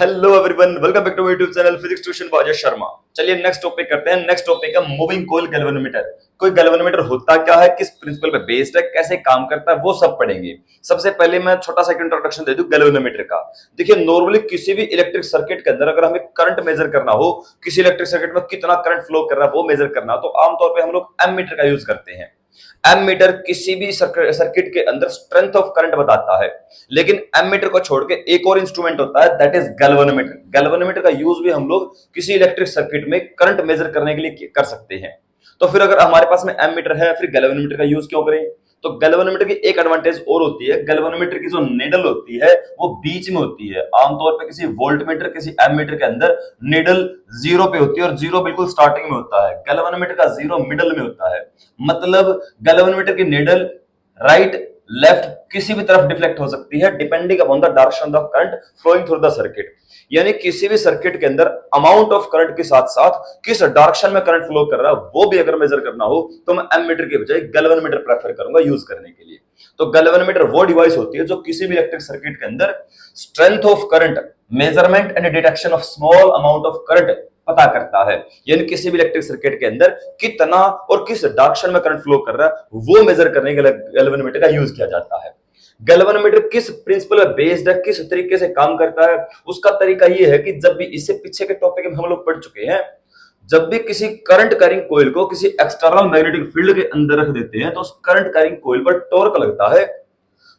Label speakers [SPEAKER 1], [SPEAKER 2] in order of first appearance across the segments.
[SPEAKER 1] Hello everyone, welcome back to my YouTube channel physics tuition by Ajay Sharma. चलिए next topic करते हैं। Next topic है moving coil galvanometer. कोई galvanometer होता क्या है, किस प्रिंसिपल पे बेस्ड है, कैसे काम करता है, वो सब पढ़ेंगे। सबसे पहले मैं छोटा सा इंट्रोडक्शन दे दूं गैल्वेनोमीटर का। देखिए, नॉर्मली किसी भी इलेक्ट्रिक सर्किट के अंदर अगर हमें करंट मेजर करना हो, किसी इलेक्ट्रिक सर्किट में कितना करंट फ्लो कर रहा है वो मेजर करना हो, तो आमतौर पर हम लोग एमीटर का यूज करते हैं। एमीटर किसी भी सर्किट के अंदर स्ट्रेंथ ऑफ करंट बताता है। लेकिन एमीटर को छोड़ के एक और इंस्ट्रूमेंट होता है, दैट इज गैल्वेनोमीटर। गैल्वेनोमीटर का यूज भी हम लोग किसी इलेक्ट्रिक सर्किट में करंट मेजर करने के लिए कर सकते हैं। तो फिर अगर हमारे पास में एमीटर है, फिर गैल्वेनोमीटर का यूज क्यों करें? तो गैल्वेनोमीटर की एक एडवांटेज और होती है, गैल्वेनोमीटर की जो निडल होती है वो बीच में होती है। आमतौर पे किसी वोल्टमीटर, किसी एमीटर के अंदर निडल जीरो पे होती है, और जीरो बिल्कुल स्टार्टिंग में होता है। गैल्वेनोमीटर का जीरो मिडल में होता है। मतलब गैल्वेनोमीटर की निडल राइट लेफ्ट किसी भी तरफ डिफ्लेक्ट हो सकती है, depending upon the direction of current flowing through the circuit. यानी किसी भी सर्किट के अंदर अमाउंट ऑफ करंट के साथ साथ किस डायरेक्शन में करंट फ्लो कर रहा है वो भी अगर मेजर करना हो तो मैं एमीटर के बजाय गैल्वेनोमीटर प्रेफर करूंगा यूज करने के लिए। तो गैल्वेनोमीटर वो डिवाइस होती है जो किसी भी इलेक्ट्रिक सर्किट के अंदर strength of current measurement and detection of small amount of current पता करता है। यानी किसी भी इलेक्ट्रिक सर्किट के अंदर कितना और किस डायरेक्शन में करंट फ्लो कर रहा है वो मेजर करने के लिए गैल्वेनोमीटर का यूज किया जाता है। गैल्वेनोमीटर किस प्रिंसिपल पे बेस्ड है, किस तरीके से काम करता है, उसका तरीका यह है कि जब भी इससे पीछे के टॉपिक में हम लोग पढ़ चुके हैं, जब भी किसी करंट कैरिंग कॉइल को किसी एक्सटर्नल मैग्नेटिक फील्ड के अंदर रख देते हैं तो उस करंट कैरिंग कॉइल पर टॉर्क लगता है।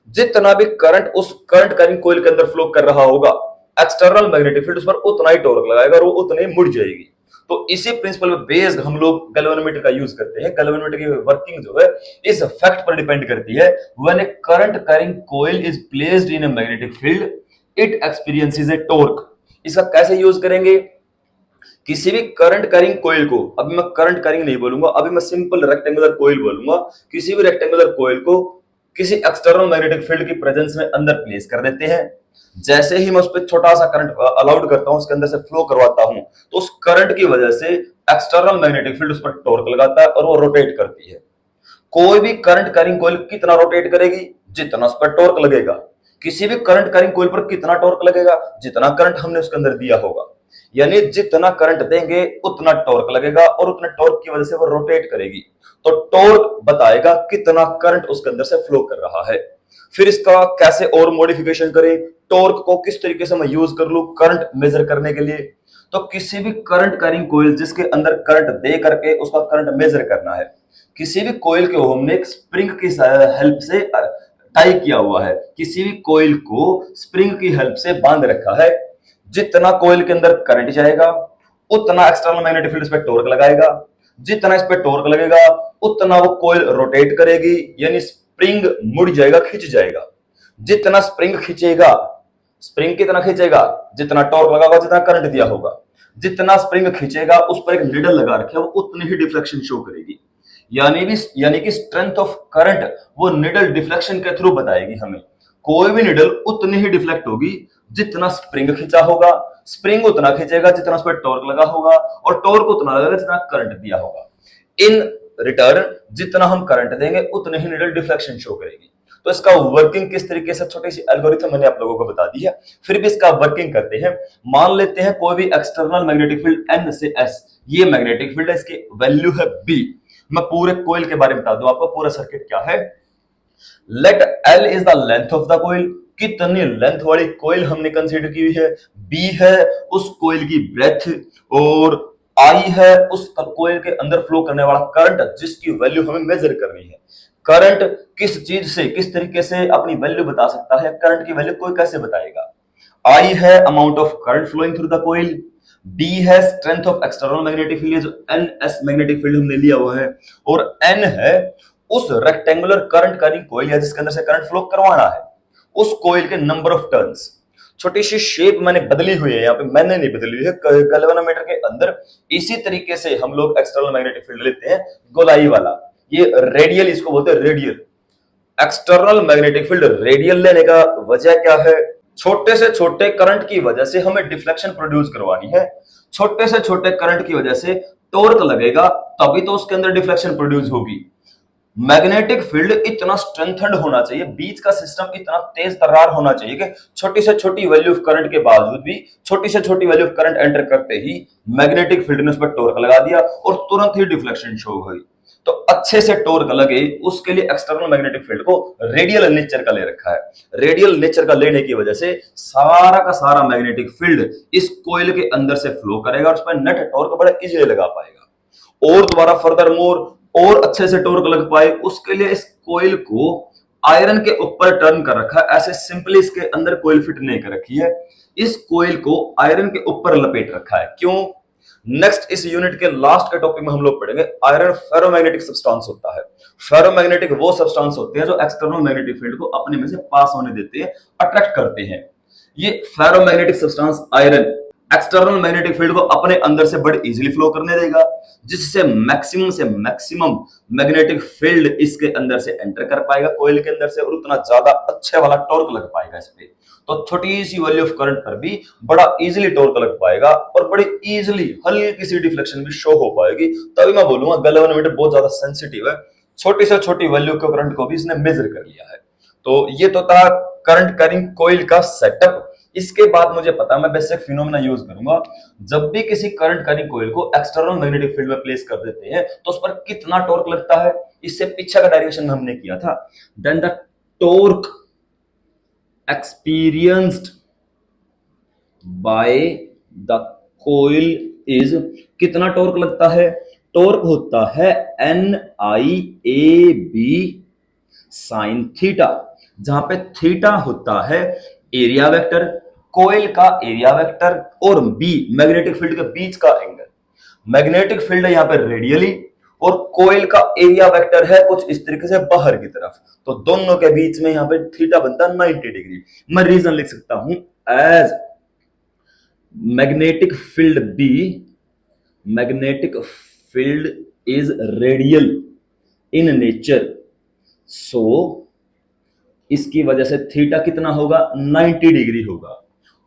[SPEAKER 1] जितना भी करंट उस करंट कैरिंग कॉइल के अंदर फ्लो कर रहा होगा, एक्सटर्नल मैग्नेटिक फील्ड उस पर उतना ही टॉर्क लगाएगा और वो उतनी ही मुड़ जाएगी। तो इसी प्रिंसिपल पे बेस्ड हम लोग गैल्वेनोमीटर का यूज करते हैं। गैल्वेनोमीटर की वर्किंग जो है इस फैक्ट पर डिपेंड करती है, when A current carrying coil is placed in a magnetic field it experiences A torque. इसका कैसे यूज करेंगे? किसी भी करंट कैरिंग कॉइल को, अभी मैं करंट कैरिंग नहीं बोलूंगा, अभी मैं सिंपल रेक्टेंगुलर कॉइल बोलूंगा। किसी भी रेक्टेंगुलर कॉइल को किसी एक्सटर्नल मैग्नेटिक फील्ड की प्रेजेंस में अंदर प्लेस कर देते हैं। जैसे ही मैं उस पर छोटा सा करंट अलाउड करता हूं, उसके अंदर से फ्लो करवाता हूं, तो उस करंट की वजह से एक्सटर्नल मैग्नेटिक फील्ड उस पर टॉर्क लगाता है और वो रोटेट करती है। कोई भी करंट कैरिंग कॉइल कितना रोटेट करेगी? जितना उस पर टॉर्क लगेगा। किसी भी करंट कैरिंग कॉइल पर कितना टॉर्क लगेगा? जितना करंट हमने उसके अंदर दिया होगा। यानी जितना करंट देंगे उतना टॉर्क लगेगा और उतना टॉर्क की वजह से वो रोटेट करेगी। तो टॉर्क बताएगा कितना करंट उसके अंदर से फ्लो कर रहा है। फिर इसका कैसे और मॉडिफिकेशन करें, टॉर्क को किस तरीके से मैं यूज कर लूं करंट मेजर करने के लिए। तो किसी भी करंट कैरिंग कॉइल जिसके अंदर करंट दे करके उसका करंट मेजर करना है, किसी भी कॉइल को हमने एक स्प्रिंग की हेल्प से टाई किया हुआ है, किसी भी कॉइल को स्प्रिंग की हेल्प से बांध रखा है। जितना कॉइल के अंदर करंट जाएगा उतना एक्सटर्नल मैग्नेटिक फील्ड इस पे टॉर्क लगाएगा। जितना इस पे टॉर्क लगेगा उतना वो कॉइल रोटेट करेगी, यानी स्प्रिंग मुड़ जाएगा, खिंच जाएगा। जितना स्प्रिंग खींचेगा, स्प्रिंग कितना खींचेगा? जितना टॉर्क लगा होगा, जितना करंट दिया होगा, जितना स्प्रिंग खींचेगा उस पर एक निडल लगा रखे वो उतनी ही डिफ्लेक्शन शो करेगी। यानी कि स्ट्रेंथ ऑफ करंट वो निडल डिफ्लेक्शन के थ्रू बताएगी हमें। कोई भी निडल उतनी ही डिफ्लेक्ट होगी जितना स्प्रिंग खींचा होगा, स्प्रिंग उतना खींचेगा जितना उस पर टॉर्क लगा होगा, और टॉर्क उतना लगेगा जितना करंट दिया होगा। इन रिटर्न जितना हम करंट देंगे उतने ही निडल डिफ्लेक्शन शो करेगी। तो इसका वर्किंग किस तरीके से, छोटी सी एल्गोरिथम मैंने आप लोगों को बता दी है, फिर भी इसका वर्किंग करते हैं। मान लेते हैं कोई भी एक्सटर्नल मैग्नेटिक फील्ड N से S, ये मैग्नेटिक फील्ड है, इसकी वैल्यू है B। मैं पूरे कोइल के बारे में बता दूं आपको, पूरा सर्किट क्या है। Let L is the length of the coil, कितनी लेंथ वाली कोइल हमने कंसीडर की हुई है। B है उस कोइल की ब्रेथ, और I है उस कोइल के अंदर फ्लो करने वाला करंट जिसकी वैल्यू हमें मेजर करनी है। करंट किस चीज से, किस तरीके से अपनी वैल्यू बता सकता है, करंट की वैल्यू कोई कैसे बताएगा। I है amount of current flowing through the coil, D है strength of external magnetic field जो NS मैग्नेटिक फील्ड हमने लिया हुआ है, और N है उस रेक्टेंगुलर करंट कैरिंग कॉइल या जिसके अंदर से करंट फ्लो करवाना है उस कॉइल के नंबर ऑफ टर्न्स। छोटी सी शेप मैंने बदली हुई है, यहाँ पे मैंने नहीं बदली हुई है। गैल्वेनोमीटर के अंदर इसी तरीके से हम लोग एक्सटर्नल मैग्नेटिक फील्ड लेते हैं, गोलाई वाला, ये रेडियल इसको बोलते हैं, radial external magnetic field. Radial लेने का वजह क्या है? छोटे से छोटे करंट की वजह से हमें डिफ्लेक्शन प्रोड्यूस करवानी है। छोटे से छोटे करंट की वजह से टॉर्क लगेगा तभी तो उसके अंदर डिफ्लेक्शन प्रोड्यूस होगी। मैग्नेटिक फील्ड इतना स्ट्रेंथन्ड होना चाहिए, बीच का सिस्टम इतना तेज तर्रार होना चाहिए कि छोटी से छोटी वैल्यू ऑफ करंट के बावजूद भी, छोटी से छोटी वैल्यू ऑफ करंट एंटर करते ही मैग्नेटिक फील्ड ने उस पर टॉर्क लगा दिया और तुरंत ही डिफ्लेक्शन शो हुई। तो अच्छे से टॉर्क लगे उसके लिए एक्सटर्नल मैग्नेटिक फील्ड को रेडियल नेचर का ले रखा है। रेडियल नेचर का लेने की वजह से सारा का सारा मैग्नेटिक फील्ड इस कोयल के अंदर से फ्लो करेगा और उस पर नेट टॉर्क बड़ा इजीली लगा पाएगा। और दोबारा फर्दर मोर और अच्छे से टॉर्क लग पाए उसके लिए इस कोयल को आयरन के ऊपर टर्न कर रखा है। ऐसे सिंपली इसके अंदर कोयल फिट नहीं कर रखी है, इस कोयल को आयरन के ऊपर लपेट रखा है। क्यों? नेक्स्ट इस यूनिट के लास्ट के टॉपिक में हम लोग पढ़ेंगे आयरन फेरोमैग्नेटिक सब्सटेंस होता है। फेरोमैग्नेटिक वो सब्सटेंस होते हैं जो एक्सटर्नल मैग्नेटिक फील्ड को अपने में से पास होने देते हैं, अट्रैक्ट करते हैं। ये ferromagnetic substance iron external magnetic field को अपने अंदर से बड़े इजीली फ्लो करने देगा, जिससे मैक्सिमम से मैक्सिमम मैग्नेटिक फील्ड इसके अंदर से एंटर कर पाएगा कोयल के अंदर से, और उतना ज्यादा अच्छे वाला टॉर्क लग पाएगा इस पे। तो छोटी सी वैल्यू ऑफ करंट पर भी बड़ा इजीली टॉर्क लग पाएगा और बड़ी इजीली हल्की सी डिफ्लेक्शन भी शो हो पाएगी। तभी मैं बोलूंगा गैल्वेनोमीटर बहुत ज्यादा सेंसिटिव है, छोटी से छोटी वैल्यू के करंट को भी इसने मेजर कर लिया है। तो ये तो था करंट कैरिंग कॉइल का सेटअप। इसके बाद मुझे पता मैं बेसिक फिनोमेना यूज करूंगा। जब भी किसी करंट कैरिंग कॉइल को एक्सटर्नल मैग्नेटिक फील्ड में प्लेस कर देते हैं तो उस पर कितना टॉर्क लगता है, इससे पीछे का डेरिवेशन हमने किया था। Then the torque experienced by the coil is, कितना टॉर्क लगता है? टॉर्क होता है NIAB साइन थीटा, जहां पे थीटा होता है एरिया वेक्टर, कोयल का एरिया वेक्टर, और बी मैग्नेटिक फील्ड के बीच का एंगल। मैग्नेटिक फील्ड है यहां पे रेडियली और कोयल का एरिया वेक्टर है कुछ इस तरीके से बाहर की तरफ, तो दोनों के बीच में यहां पे थीटा बनता है 90 डिग्री। मैं रीजन लिख सकता हूं as magnetic field B, magnetic field is radial in nature, so इसकी वजह से थीटा कितना होगा? 90 डिग्री होगा।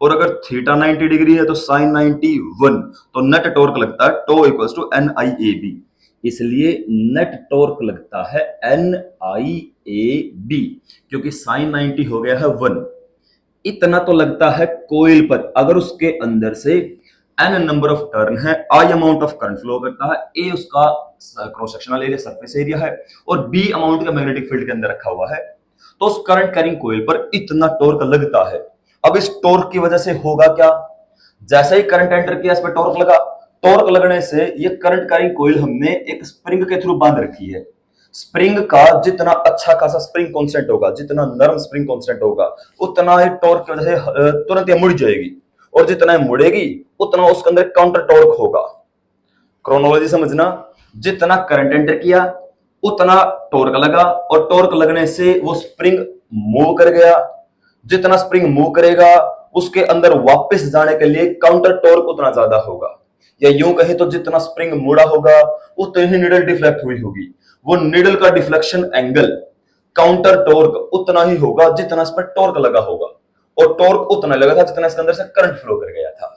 [SPEAKER 1] और अगर थीटा 90 डिग्री है तो साइन 91, तो नेट टॉर्क लगता है टो इक्वल्स टू NIAB, इसलिए नेट टॉर्क लगता है NIAB, क्योंकि साइन 90 हो गया है 1। इतना तो लगता है कोयल पर अगर उसके अंदर से n नंबर ऑफ टर्न है, I amount of current flow करता है, A उसका cross sectional area surface area है और B अमाउंट का मैग्नेटिक फील्ड के अंदर रखा हुआ है, तो उस करंट कैरिंग कोयल पर इतना टॉर्क लगता है। अब इस टॉर्क की वजह से होगा क्या? जैसे ही करंट एंटर किया इस पर टॉर्क लगा, टॉर्क लगने से ये करंट कैरिंग कोयल हमने एक स्प्रिंग के थ्रू बांध रखी है। स्प्रिंग का जितना अच्छा खासा स्प्रिंग कांस्टेंट होगा, जितना नरम स्प्रिंग कांस्टेंट होगा, उतना ही टॉर्क की वजह से तुरंत ये मुड़ जाएगी, और जितना ही मुड़ेगी उतना उसके अंदर काउंटर टॉर्क होगा। क्रोनोलॉजी समझना, जितना करंट एंटर किया उतना टॉर्क लगा, और टॉर्क लगने से वो स्प्रिंग मूव कर गया। जितना स्प्रिंग मूव करेगा उसके अंदर वापस जाने के लिए काउंटर टॉर्क उतना ज्यादा होगा, या यूं कहे तो जितना स्प्रिंग मुड़ा होगा उतनी ही निडल डिफ्लेक्ट हुई होगी। वो निडल का डिफ्लेक्शन एंगल काउंटर टॉर्क उतना ही होगा जितना इस पर टॉर्क लगा होगा, और टॉर्क उतना लगा था जितना इसके अंदर से करंट फ्लो कर गया था।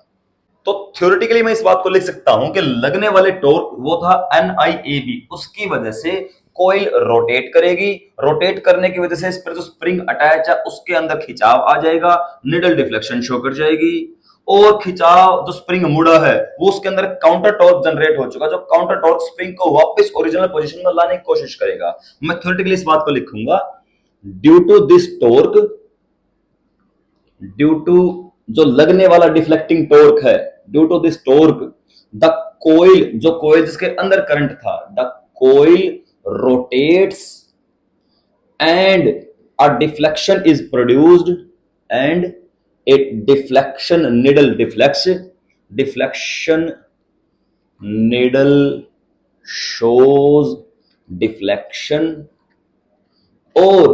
[SPEAKER 1] तो थ्योरेटिकली मैं इस बात को लिख सकता हूं कि लगने वाले टॉर्क वो था NIAB, उसकी वजह से कोयल रोटेट करेगी, रोटेट करने की वजह से इस पर जो स्प्रिंग अटैच है उसके अंदर खिंचाव आ जाएगा, निडल डिफ्लेक्शन शो कर जाएगी, और खिंचाव जो स्प्रिंग मुड़ा है वो उसके अंदर काउंटर टॉर्क जनरेट हो चुका, जो काउंटर टॉर्क स्प्रिंग को वापस ओरिजिनल पोजीशन में लाने की कोशिश करेगा। मैं थ्योरेटिकली इस बात को लिखूंगा, due to this torque, due to जो लगने वाला डिफ्लेक्टिंग टॉर्क है, due to this torque the coil, जो कोयल जिसके अंदर करंट था, the coil rotates and a deflection is produced and a deflection needle deflects, deflection needle shows deflection or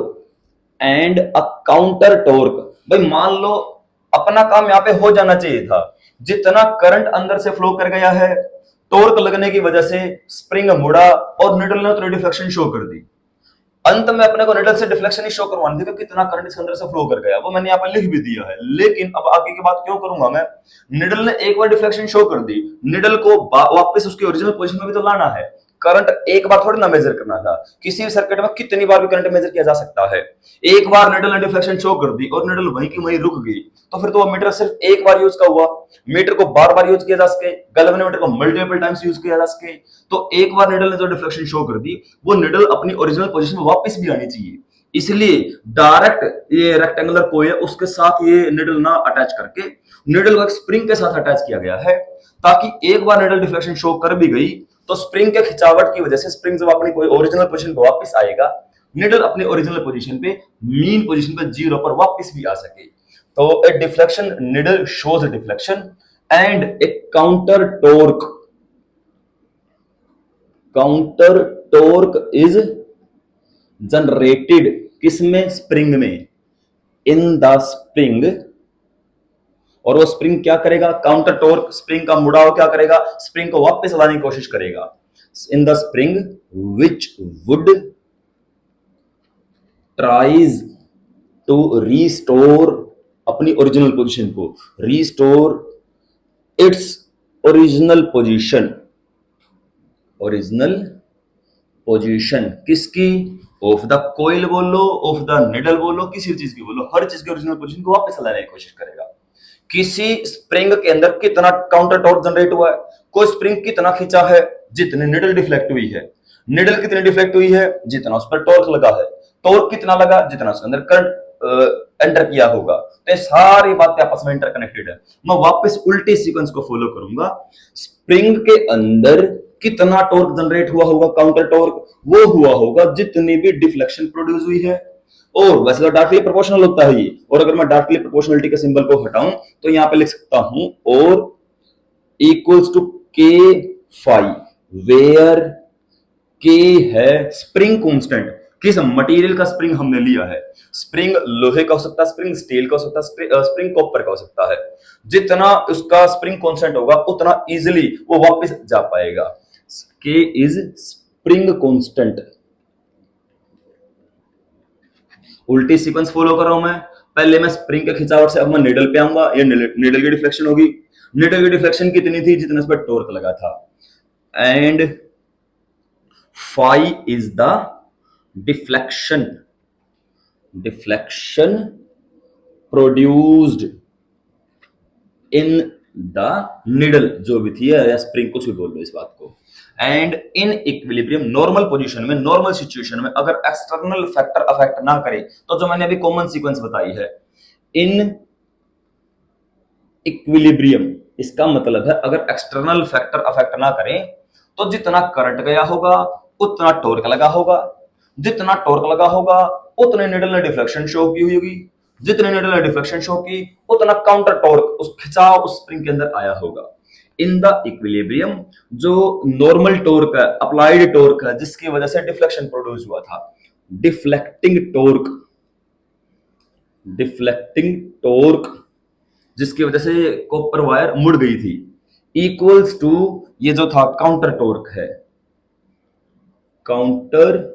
[SPEAKER 1] and a counter torque। भाई मान लो अपना काम यहां पे हो जाना चाहिए था, जितना करंट अंदर से फ्लो कर गया है, टॉर्क लगने की वजह से स्प्रिंग मुड़ा और निडल ने तो डिफ्लेक्शन शो कर दी। अंत में अपने को निडल से डिफ्लेक्शन ही शो करवानी थी कि कितना करंट इसके अंदर से फ्लो कर गया, वो मैंने यहाँ पर लिख भी दिया है। लेकिन अब आगे की बात क्यों करूंगा मैं, निडल ने एक बार डिफ्लेक्शन शो कर दी, निडल को वापस उसकी ओरिजिनल पोजीशन में भी तो लाना है। करंट एक बार थोड़ी ना मेजर करना था, किसी भी सर्किट में कितनी बार भी करंट मेजर किया जा सकता है। एक बार निडल ने डिफ्लेक्शन शो कर दी और निडल वहीं की वहीं रुक गई, तो फिर तो वो मीटर सिर्फ एक बार यूज का हुआ। मीटर को बार बार यूज किया जा सके, गैल्वेनोमीटर को मल्टीपल टाइम्स यूज किया जा सके, तो एक बार निडल ने जो डिफ्लेक्शन शो कर दी वो निडल अपनी ओरिजिनल पोजीशन में वापस भी आनी चाहिए। इसलिए डायरेक्ट ये रेक्टेंगुलर कोई है उसके साथ ये निडल ना अटैच करके निडल को एक स्प्रिंग के साथ अटैच किया गया है, ताकि एक बार निडल डिफ्लेक्शन शो कर भी गई तो स्प्रिंग के खिंचावट की वजह से स्प्रिंग जब अपनी ओरिजिनल पोजीशन पे वापस आएगा, निडल अपनी ओरिजिनल पोजीशन पे मीन पोजीशन पे जीरो पर वापस भी आ सके। तो a deflection needle shows a deflection and a counter is generated किसमें? स्प्रिंग में, इन द स्प्रिंग। और वो स्प्रिंग क्या करेगा? काउंटर टॉर्क, स्प्रिंग का मुड़ाव क्या करेगा? स्प्रिंग को वापस लाने की कोशिश करेगा। In the spring which would tries to restore अपनी ओरिजिनल पोजीशन को, restore its original position. Original position किसकी? ऑफ द कोइल बोलो, ऑफ द निडल बोलो, किसी चीज की बोलो, हर चीज की ओरिजिनल पोजीशन को वापस लाने की कोशिश करेगा। किसी स्प्रिंग के अंदर कितना काउंटर टॉर्क जनरेट हुआ है, कोई स्प्रिंग कितना खींचा है, जितने निडल डिफ्लेक्ट हुई है, निडल कितनी डिफ्लेक्ट हुई है, जितना उस पर टॉर्क लगा है, टॉर्क कितना लगा, जितना उसके अंदर करंट एंटर किया होगा। तो ये सारी बातें आपस में इंटरकनेक्टेड है। मैं वापस उल्टे सीक्वेंस को फॉलो करूंगा। स्प्रिंग के अंदर कितना टॉर्क जनरेट हुआ होगा, काउंटर टॉर्क, वो हुआ होगा जितनी भी डिफ्लेक्शन प्रोड्यूस हुई है। और वैसे तो डायरेक्टली प्रोपोर्शनल होता है ये, और अगर मैं डायरेक्टली प्रोपोर्शनलिटी के सिंबल को हटाऊं तो यहां पे लिख सकता हूं और इक्वल्स टू के फाई, वेयर के है स्प्रिंग कांस्टेंट। किस मटेरियल का स्प्रिंग हमने लिया है? स्प्रिंग लोहे का हो सकता है, स्प्रिंग स्टील का हो सकता है, स्प्रिंग कॉपर का हो सकता है। जितना उसका स्प्रिंग कांस्टेंट होगा उतना इजीली वो वापस जा पाएगा। के इज स्प्रिंग कांस्टेंट। उल्टी सीक्वेंस फॉलो कर रहा हूं मैं। पहले मैं स्प्रिंग के खिंचावट से अब मैं निडल पे आऊंगा, ये निडल की डिफ्लेक्शन होगी। निडल की डिफ्लेक्शन कितनी थी? जितना इस पर टॉर्क लगा था। And phi is the deflection produced in the needle, जो भी थी, या स्प्रिंग, कुछ भी बोल लो इस बात को। And in equilibrium, normal position में, नॉर्मल सिचुएशन में अगर एक्सटर्नल फैक्टर अफेक्ट ना करे, तो जो मैंने अभी कॉमन सीक्वेंस बताई है, इन इक्विलिब्रियम, इसका मतलब है अगर एक्सटर्नल फैक्टर अफेक्ट ना करें तो जितना करंट गया होगा उतना टॉर्क लगा होगा, जितना टॉर्क लगा होगा उतने निडल ने डिफ्लेक्शन शो की हुई होगी, जितने निडल ने डिफ्लेक्शन शो की उतना काउंटर टॉर्क उस खिंचाव उस स्प्रिंग के अंदर आया होगा। इन द इक्विलिब्रियम जो नॉर्मल टॉर्क है, अप्लाइड टॉर्क है, जिसकी वजह से डिफ्लेक्शन प्रोड्यूस हुआ था, डिफ्लेक्टिंग टॉर्क जिसकी वजह से कॉपर वायर मुड़ गई थी, इक्वल्स टू ये जो था काउंटर टॉर्क है, काउंटर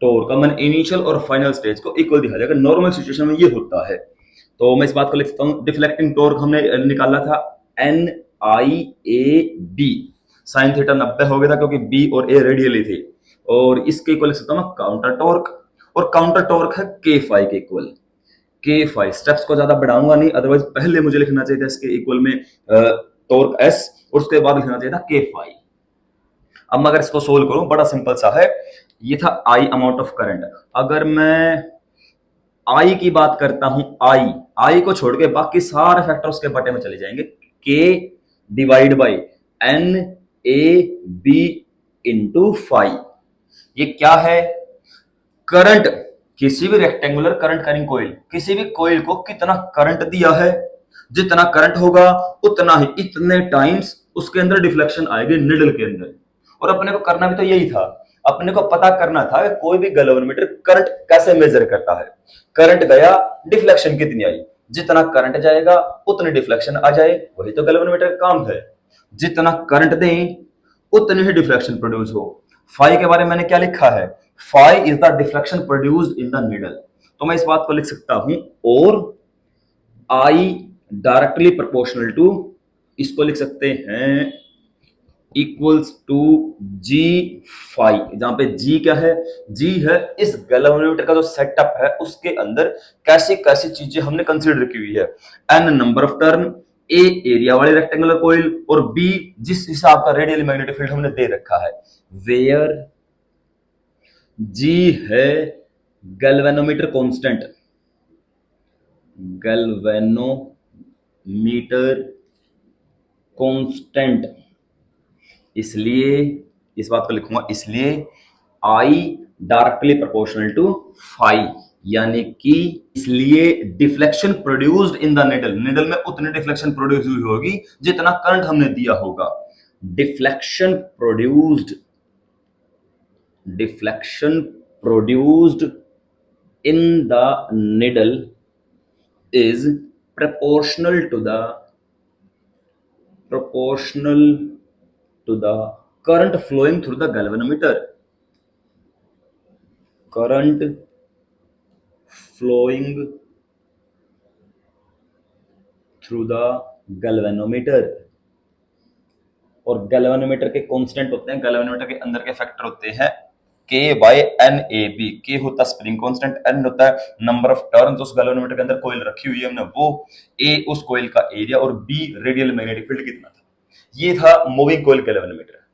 [SPEAKER 1] टॉर्क का मैंने इनिशियल और फाइनल स्टेज को इक्वल दिखा दिया। नॉर्मल सिचुएशन में ये होता है, तो मैं इस बात को लिख सकता हूं, डिफ्लेक्टिंग टॉर्क हमने निकाला था N I A B, sine theta 90 हो गया था क्योंकि बी और ए रेडियली थे, और इसके इक्वल लिख सकता हूं काउंटर टॉर्क, और काउंटर टॉर्क है के फाई के इक्वल। के फाई स्टेप्स को ज्यादा बढ़ाऊंगा नहीं, अदरवाइज पहले मुझे लिखना चाहिए था इसके इक्वल में टॉर्क एस, और उसके बाद लिखना चाहिए था के फाई। अब मैं अगर इसको सोल्व करूं, बड़ा सिंपल सा है, ये था आई अमाउंट ऑफ करंट। अगर मैं आई की बात करता हूं, आई को छोड़ के बाकी सारे फैक्टर उसके बटे में चले जाएंगे, K divide by N A B into phi. ये क्या है? करंट, किसी भी रेक्टेंगुलर करंट कैरिंग कोइल, किसी भी कोइल को कितना करंट दिया है, जितना करंट होगा उतना ही इतने टाइम्स उसके अंदर डिफ्लेक्शन आएगी निडल के अंदर। और अपने को करना भी तो यही था, अपने को पता करना था कि कोई भी गैल्वेनोमीटर करंट कैसे मेजर करता है। करंट गया, डिफ्लेक्शन कितनी आई, जितना करंट जाएगा उतनी डिफ्लेक्शन आ जाए, वही तो गैल्वेनोमीटर का काम है। जितना करंट दें उतनी ही डिफ्लेक्शन प्रोड्यूस हो। फाई के बारे में मैंने क्या लिखा है? Phi is the deflection produced in the needle. तो मैं इस बात को लिख सकता हूं, और आई डायरेक्टली प्रोपोर्शनल टू, इसको लिख सकते हैं इक्वल्स टू जी फाइव, जहां पे जी क्या है, जी है इस गैल्वेनोमीटर का जो सेटअप है उसके अंदर कैसी कैसी चीजें हमने कंसीडर की हुई है। N number of turn, A area वाले रेक्टेंगुलर कॉइल, और बी जिस हिसाब का रेडियल मैग्नेटिक फील्ड हमने दे रखा है। वेयर जी है गैल्वेनोमीटर कांस्टेंट, गैल्वेनोमीटर कांस्टेंट, इसलिए इस बात को लिखूंगा, इसलिए I directly proportional to phi, यानी कि इसलिए deflection produced in the needle, needle में उतनी डिफ्लेक्शन प्रोड्यूस हुई होगी जितना करंट हमने दिया होगा। Deflection produced, deflection produced in the needle is proportional to the current flowing through the galvanometer, current flowing through the galvanometer। और गैल्वेनोमीटर के कांस्टेंट होते हैं, गैल्वेनोमीटर के अंदर के फैक्टर होते हैं के बाय एन ए बी। के होता है स्प्रिंग कांस्टेंट, एन होता है नंबर ऑफ टर्न्स उस गैल्वेनोमीटर के अंदर कॉइल रखी हुई है हमने वो, ए उस कॉइल का एरिया, और बी रेडियल मैग्नेटिक फील्ड कितना था। ये था मूविंग कॉइल गैल्वेनोमीटर।